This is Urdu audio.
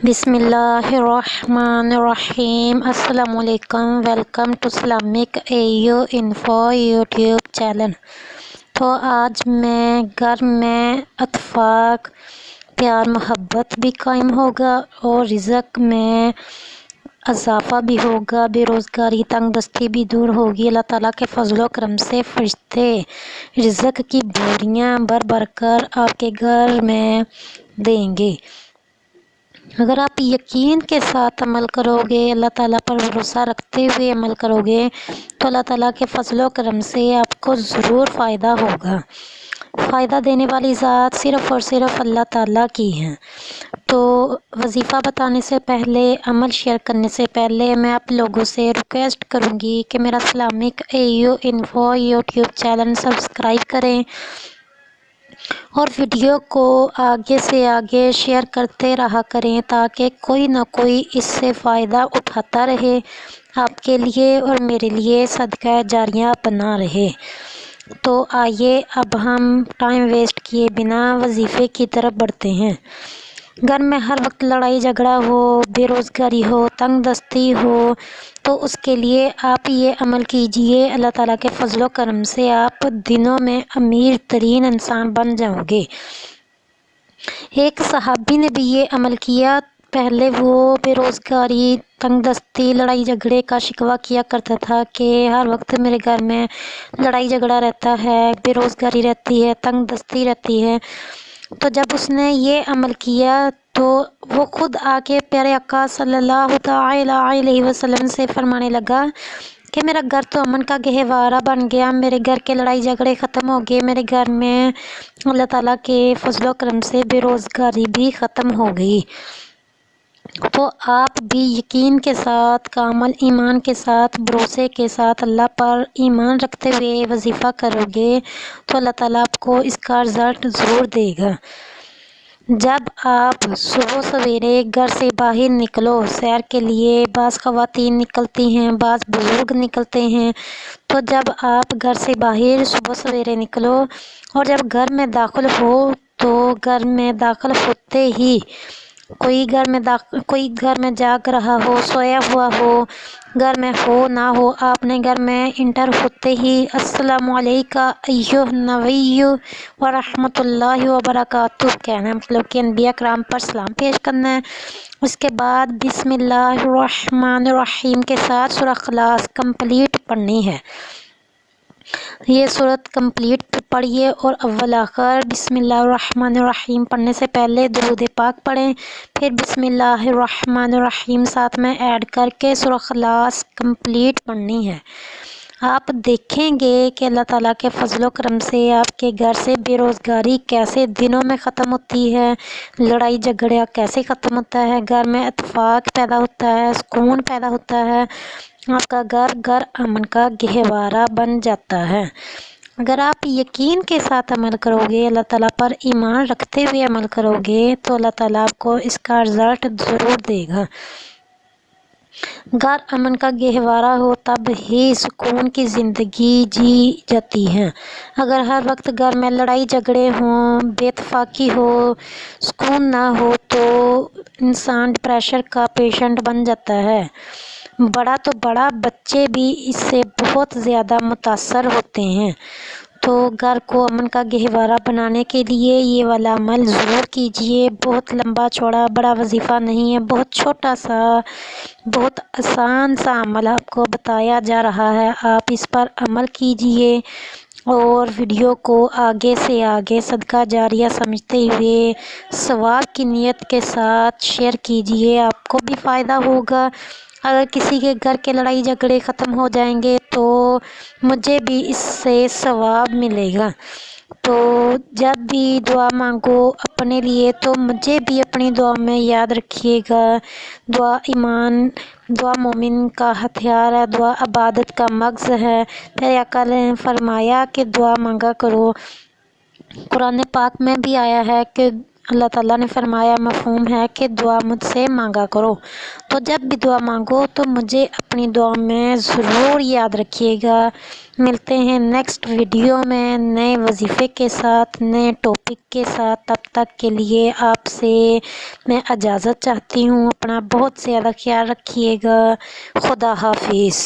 بسم اللہ الرحمن الرحیم۔ السلام علیکم، welcome to Islamic AU info YouTube channel. تو آج میں گھر میں اتفاق، پیار محبت بھی قائم ہوگا اور رزق میں اضافہ بھی ہوگا، بے روزگاری تنگ دستی بھی دور ہوگی۔ اللہ تعالیٰ کے فضل و کرم سے فرشتے رزق کی بوریاں بھر بھر کر آپ کے گھر میں دیں گے۔ اگر آپ یقین کے ساتھ عمل کرو گے، اللہ تعالیٰ پر بھروسہ رکھتے ہوئے عمل کرو گے تو اللہ تعالیٰ کے فضل و کرم سے آپ کو ضرور فائدہ ہوگا۔ فائدہ دینے والی ذات صرف اور صرف اللہ تعالیٰ کی ہے۔ تو وظیفہ بتانے سے پہلے، عمل شیئر کرنے سے پہلے میں آپ لوگوں سے ریکویسٹ کروں گی کہ میرا Islamic AU info YouTube channel subscribe کریں اور ویڈیو کو آگے سے آگے شیئر کرتے رہا کریں تاکہ کوئی نہ کوئی اس سے فائدہ اٹھاتا رہے، آپ کے لیے اور میرے لیے صدقہ جاریہ بنا رہے۔ تو آئیے اب ہم ٹائم ویسٹ کیے بنا وظیفے کی طرف بڑھتے ہیں۔ گھر میں ہر وقت لڑائی جھگڑا ہو، بے روزگاری ہو، تنگ دستی ہو، تو اس کے لیے آپ یہ عمل کیجئے، اللہ تعالیٰ کے فضل و کرم سے آپ دنوں میں امیر ترین انسان بن جاؤ گے۔ ایک صحابی نے بھی یہ عمل کیا۔ پہلے وہ بے روزگاری، تنگ دستی، لڑائی جھگڑے کا شکوہ کیا کرتا تھا کہ ہر وقت میرے گھر میں لڑائی جھگڑا رہتا ہے، بے روزگاری رہتی ہے، تنگ دستی رہتی ہے۔ تو جب اس نے یہ عمل کیا تو وہ خود آ کے پیارے آقا صلی اللہ تعالی علیہ وسلم سے فرمانے لگا کہ میرا گھر تو امن کا گہوارہ بن گیا، میرے گھر کے لڑائی جھگڑے ختم ہو گئے، میرے گھر میں اللہ تعالیٰ کے فضل و کرم سے بے روزگاری بھی ختم ہو گئی۔ تو آپ بھی یقین کے ساتھ، کامل ایمان کے ساتھ، بھروسے کے ساتھ اللہ پر ایمان رکھتے ہوئے وظیفہ کرو گے تو اللہ تعالیٰ آپ کو اس کا رزلٹ ضرور دے گا۔ جب آپ صبح سویرے گھر سے باہر نکلو سیر کے لیے، بعض خواتین نکلتی ہیں، بعض بزرگ نکلتے ہیں، تو جب آپ گھر سے باہر صبح سویرے نکلو اور جب گھر میں داخل ہو تو گھر میں داخل ہوتے ہی کوئی گھر میں جاگ رہا ہو، سویا ہوا ہو، گھر میں ہو نہ ہو، آپ نے گھر میں انٹر ہوتے ہی السلام علیکم ایھا النبی ورحمۃ اللہ وبرکاتہ کہنا ہے، مطلب کہ انبیاء کرام پر سلام پیش کرنا ہے۔ اس کے بعد بسم اللہ الرحمن الرحیم کے ساتھ سورہ اخلاص کمپلیٹ پڑھنی ہے۔ یہ سورت کمپلیٹ پڑھیے اور اول آخر بسم اللہ الرحمن الرحیم پڑھنے سے پہلے درود پاک پڑھیں، پھر بسم اللہ الرحمن الرحیم ساتھ میں ایڈ کر کے سورہ اخلاص کمپلیٹ پڑھنی ہے۔ آپ دیکھیں گے کہ اللہ تعالیٰ کے فضل و کرم سے آپ کے گھر سے بے روزگاری کیسے دنوں میں ختم ہوتی ہے، لڑائی جھگڑا کیسے ختم ہوتا ہے، گھر میں اتفاق پیدا ہوتا ہے، سکون پیدا ہوتا ہے، آپ کا گھر امن کا گہوارہ بن جاتا ہے۔ اگر آپ یقین کے ساتھ عمل کرو گے، اللہ تعالیٰ پر ایمان رکھتے ہوئے عمل کرو گے تو اللہ تعالیٰ آپ کو اس کا رزلٹ ضرور دے گا۔ گھر امن کا گہوارہ ہو تب ہی سکون کی زندگی جی جاتی ہے۔ اگر ہر وقت گھر میں لڑائی جھگڑے ہوں، بے اتفاقی ہو، سکون نہ ہو تو انسان ڈپریشن کا پیشنٹ بن جاتا ہے۔ بڑا تو بڑا، بچے بھی اس سے بہت زیادہ متاثر ہوتے ہیں۔ تو گھر کو امن کا گہوارہ بنانے کے لیے یہ والا عمل ضرور کیجئے۔ بہت لمبا چوڑا بڑا وظیفہ نہیں ہے، بہت چھوٹا سا، بہت آسان سا عمل آپ کو بتایا جا رہا ہے۔ آپ اس پر عمل کیجئے اور ویڈیو کو آگے سے آگے صدقہ جاریہ سمجھتے ہوئے ثواب کی نیت کے ساتھ شیئر کیجئے، آپ کو بھی فائدہ ہوگا۔ اگر کسی کے گھر کے لڑائی جھگڑے ختم ہو جائیں گے تو مجھے بھی اس سے ثواب ملے گا۔ تو جب بھی دعا مانگو اپنے لیے تو مجھے بھی اپنی دعا میں یاد رکھیے گا۔ دعا مومن کا ہتھیار ہے، دعا عبادت کا مغز ہے۔ پیارے آقا نے فرمایا کہ دعا مانگا کرو۔ قرآن پاک میں بھی آیا ہے کہ اللہ تعالیٰ نے فرمایا مفہوم ہے کہ دعا مجھ سے مانگا کرو، تو جب بھی دعا مانگو تو مجھے اپنی دعا میں ضرور یاد رکھیے گا۔ ملتے ہیں نیکسٹ ویڈیو میں نئے وظیفے کے ساتھ، نئے ٹاپک کے ساتھ۔ تب تک کے لیے آپ سے میں اجازت چاہتی ہوں۔ اپنا بہت زیادہ خیال رکھیے گا۔ خدا حافظ۔